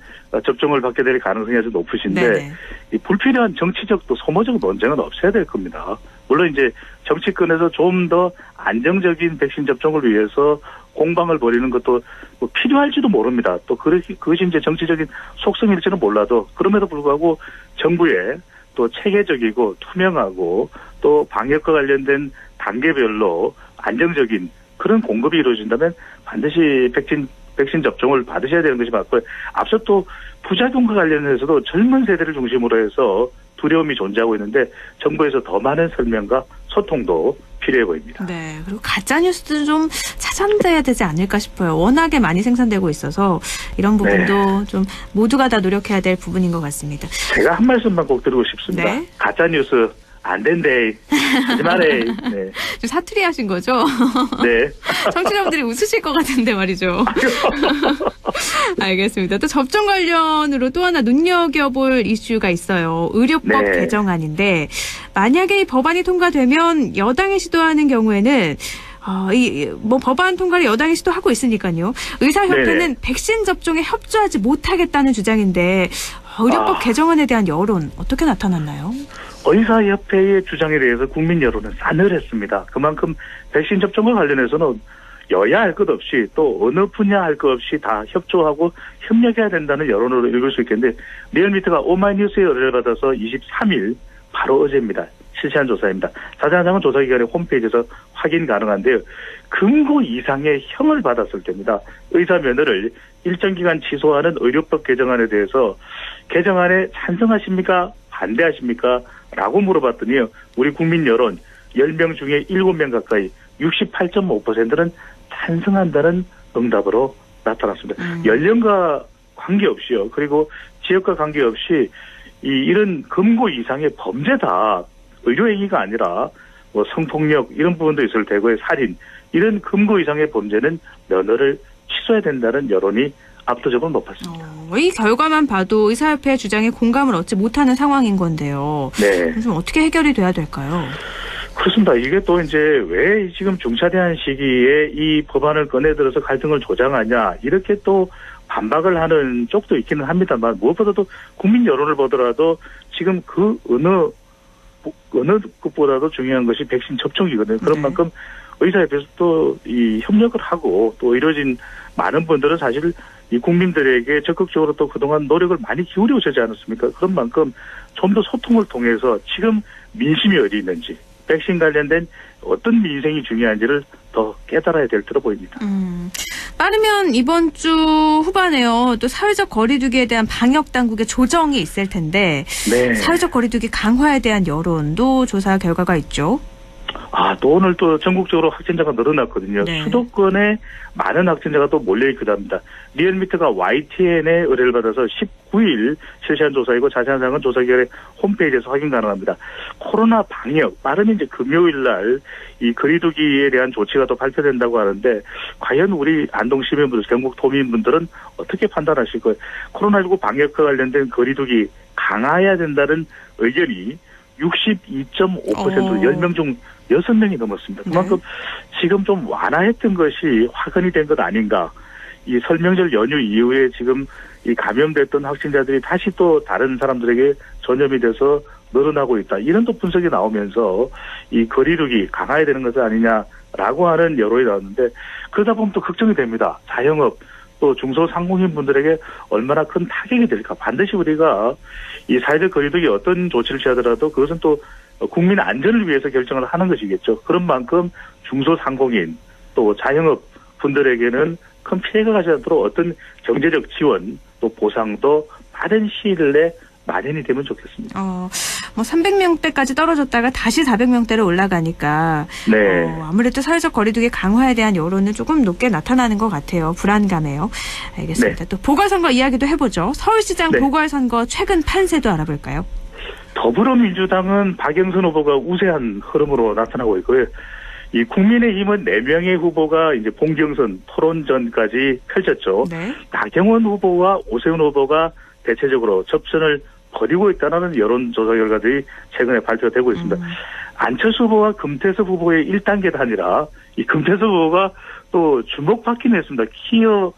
접종을 받게 될 가능성이 아주 높으신데 이 불필요한 정치적 또 소모적 논쟁은 없어야 될 겁니다. 물론 이제 정치권에서 좀 더 안정적인 백신 접종을 위해서 공방을 벌이는 것도 뭐 필요할지도 모릅니다. 또 그것이 이제 정치적인 속성일지는 몰라도 그럼에도 불구하고 정부의 또 체계적이고 투명하고 또 방역과 관련된 단계별로 안정적인 그런 공급이 이루어진다면 반드시 백신 접종을 받으셔야 되는 것이 맞고요. 앞서 또 부작용과 관련해서도 젊은 세대를 중심으로 해서 두려움이 존재하고 있는데 정부에서 더 많은 설명과 소통도 필요해 보입니다.
네. 그리고 가짜뉴스도 좀 차단돼야 되지 않을까 싶어요. 워낙에 많이 생산되고 있어서 이런 부분도 좀 모두가 다 노력해야 될 부분인 것 같습니다.
제가 한 말씀만 꼭 드리고 싶습니다.
네.
가짜뉴스 안 된대. 하지 말해. 네.
좀 사투리 하신 거죠?
네.
청취자분들이 웃으실 것 같은데 말이죠. 알겠습니다. 또 접종 관련으로 또 하나 눈여겨볼 이슈가 있어요. 의료법 개정안인데 만약에 이 법안이 통과되면 여당이 시도하는 경우에는 법안 통과를 여당이 시도하고 있으니까요. 의사협회는 백신 접종에 협조하지 못하겠다는 주장인데 의료법 개정안에 대한 여론 어떻게 나타났나요?
의사협회의 주장에 대해서 국민 여론은 싸늘했습니다. 그만큼 백신 접종과 관련해서는 여야 할 것 없이 또 어느 분야 할 것 없이 다 협조하고 협력해야 된다는 여론으로 읽을 수 있겠는데 리얼미터가 오마이뉴스의 의뢰를 받아서 23일 바로 어제입니다. 실시한 조사입니다. 자세한 사항은 조사기관의 홈페이지에서 확인 가능한데요. 금고 이상의 형을 받았을 때입니다. 의사 면허를 일정 기간 취소하는 의료법 개정안에 대해서 개정안에 찬성하십니까? 반대하십니까? 라고 물어봤더니요. 우리 국민 여론 10명 중에 7명 가까이 68.5%는 찬성한다는 응답으로 나타났습니다. 연령과 관계없이요. 그리고 지역과 관계없이 이런 금고 이상의 범죄다. 의료행위가 아니라 뭐 성폭력 이런 부분도 있을 테고요. 살인 이런 금고 이상의 범죄는 면허를 취소해야 된다는 여론이 압도적으로 높았습니다.
이 결과만 봐도 의사협회의 주장에 공감을 얻지 못하는 상황인 건데요.
네.
좀 어떻게 해결이 돼야 될까요?
그렇습니다. 이게 또 이제 왜 지금 중차대한 시기에 이 법안을 꺼내들어서 갈등을 조장하냐 이렇게 또 반박을 하는 쪽도 있기는 합니다만 무엇보다도 국민 여론을 보더라도 지금 그 어느 것보다도 중요한 것이 백신 접종이거든요. 그런 만큼 의사협회에서 또 이 협력을 하고 또 이뤄진 많은 분들은 사실 이 국민들에게 적극적으로 또 그동안 노력을 많이 기울여 오시지 않았습니까? 그런 만큼 좀 더 소통을 통해서 지금 민심이 어디 있는지 백신 관련된 어떤 민생이 중요한지를 더 깨달아야 될 때로 보입니다.
빠르면 이번 주 후반에요. 또 사회적 거리두기에 대한 방역 당국의 조정이 있을 텐데
네.
사회적 거리두기 강화에 대한 여론도 조사 결과가 있죠.
또 오늘 또 전국적으로 확진자가 늘어났거든요.
네.
수도권에 많은 확진자가 또 몰려있기도 합니다. 리얼미터가 YTN의 의뢰를 받아서 19일 실시한 조사이고 자세한 사항은 조사기관의 홈페이지에서 확인 가능합니다. 코로나 방역, 빠르면 이제 금요일 날 이 거리두기에 대한 조치가 또 발표된다고 하는데 과연 우리 안동 시민분들, 경북 도민분들은 어떻게 판단하실 거예요? 코로나19 방역과 관련된 거리두기 강화해야 된다는 의견이 62.5% 10명 중 6명이 넘었습니다. 그만큼 지금 좀 완화했던 것이 화근이 된 것 아닌가. 이 설명절 연휴 이후에 지금 이 감염됐던 확진자들이 다시 또 다른 사람들에게 전염이 돼서 늘어나고 있다. 이런 또 분석이 나오면서 이 거리두기 강화해야 되는 것은 아니냐라고 하는 여론이 나왔는데 그러다 보면 또 걱정이 됩니다. 자영업 또 중소상공인 분들에게 얼마나 큰 타격이 될까. 반드시 우리가 이 사회적 거리두기 어떤 조치를 취하더라도 그것은 또 국민 안전을 위해서 결정을 하는 것이겠죠. 그런 만큼 중소상공인 또 자영업 분들에게는 큰 피해가 가지 않도록 어떤 경제적 지원 또 보상도 빠른 시일 내에 마련이 되면 좋겠습니다.
뭐 300명대까지 떨어졌다가 다시 400명대로 올라가니까
네.
아무래도 사회적 거리두기 강화에 대한 여론은 조금 높게 나타나는 것 같아요. 불안감에요. 알겠습니다.
네.
또 보궐선거 이야기도 해보죠. 서울시장
네.
보궐선거 최근 판세도 알아볼까요?
더불어민주당은 박영선 후보가 우세한 흐름으로 나타나고 있고요. 이 국민의힘은 4명의 후보가 이제 본경선 토론전까지 펼쳤죠.
네.
나경원 후보와 오세훈 후보가 대체적으로 접전을 벌이고 있다는 여론조사 결과들이 최근에 발표가 되고 있습니다. 안철수 후보와 금태섭 후보의 1단계가 아니라 이 금태섭 후보가 또 주목받긴 했습니다. 키어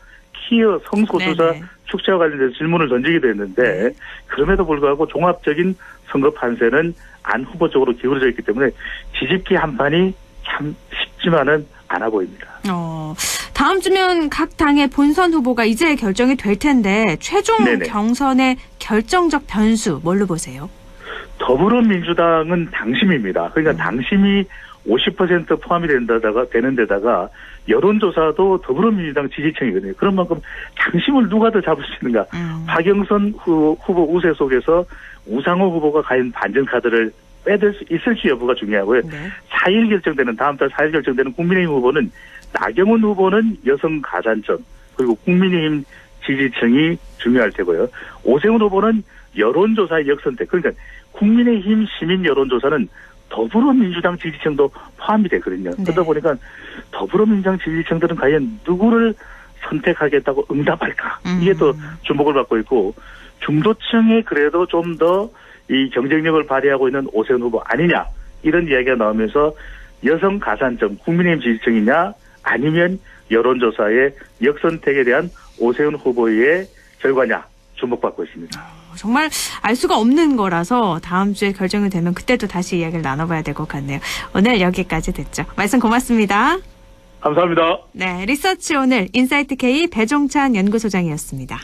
성소수자 축제와 관련해서 질문을 던지기도 했는데 그럼에도 불구하고 종합적인 선거 판세는 안 후보 쪽으로 기울어져 있기 때문에 뒤집기 한 판이 참 쉽지만은 않아 보입니다.
다음 주면 각 당의 본선 후보가 이제 결정이 될 텐데 최종 경선의 결정적 변수 뭘로 보세요?
더불어민주당은 당심입니다. 그러니까 당심이 50% 포함이 되는 데다가 여론조사도 더불어민주당 지지층이거든요. 그런 만큼 당심을 누가 더 잡을 수 있는가. 박영선 후보 우세 속에서 우상호 후보가 과연 반전카드를 빼들 수 있을지 여부가 중요하고요. 4일 결정되는 다음 달 4일 결정되는 국민의힘 후보는 나경원 후보는 여성 가산점 그리고 국민의힘 지지층이 중요할 테고요. 오세훈 후보는 여론조사의 역선택 그러니까 국민의힘 시민 여론조사는 더불어민주당 지지층도 포함이 되거든요. 그러다 보니까 더불어민주당 지지층들은 과연 누구를 선택하겠다고 응답할까 이게 또 주목을 받고 있고 중도층에 그래도 좀 더 이 경쟁력을 발휘하고 있는 오세훈 후보 아니냐 이런 이야기가 나오면서 여성 가산점 국민의힘 지지층이냐 아니면 여론조사의 역선택에 대한 오세훈 후보의 결과냐 주목받고 있습니다.
정말 알 수가 없는 거라서 다음 주에 결정이 되면 그때도 다시 이야기를 나눠봐야 될 것 같네요. 오늘 여기까지 됐죠. 말씀 고맙습니다.
감사합니다.
네, 리서치 오늘 인사이트 K 배종찬 연구소장이었습니다.